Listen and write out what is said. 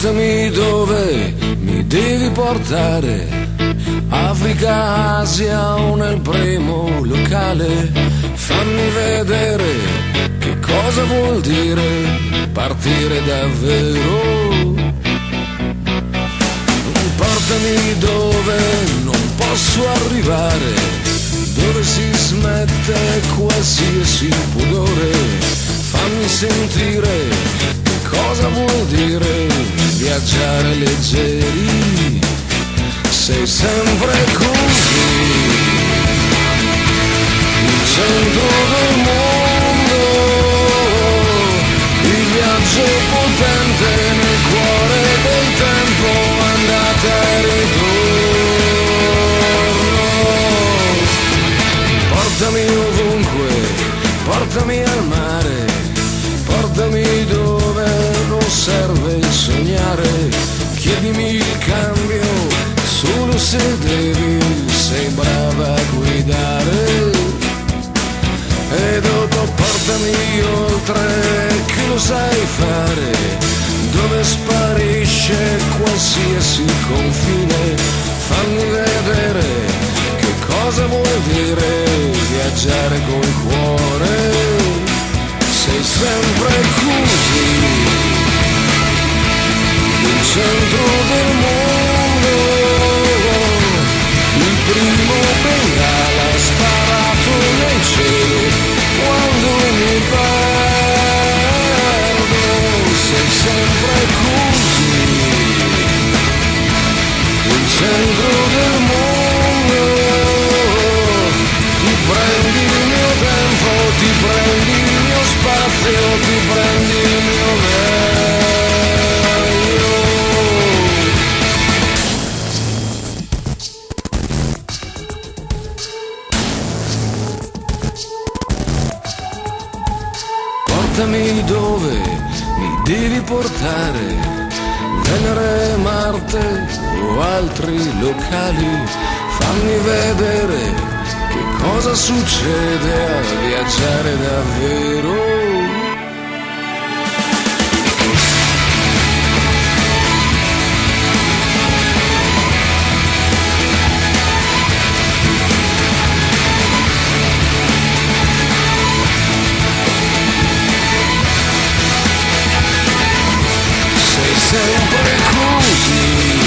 Portami dove mi devi portare, Africa, Asia o nel primo locale. Fammi vedere che cosa vuol dire partire davvero. Portami dove non posso arrivare, dove si smette qualsiasi pudore. Fammi sentire che cosa vuol dire viaggiare leggeri. Sei sempre così, il centro del mondo, il viaggio potente nel cuore del tempo, andata e ritorno. Portami ovunque, portami al mare, portami dove non serve sognare. Chiedimi il cambio solo se devi, sei brava a guidare. E dopo portami oltre, che lo sai fare, dove sparisce qualsiasi confine. Fammi vedere che cosa vuol dire viaggiare col cuore. Sei sempre così, il centro del mondo, il primo bengala sparato nel cielo quando mi perdo. Sei sempre così, il centro del mondo, ti prendi il mio tempo, ti prendi il mio spazio, ti prendi il mio meglio. Portami dove mi devi portare, Venere, Marte o altri locali. Fammi vedere che cosa succede a viaggiare davvero. Sempre così,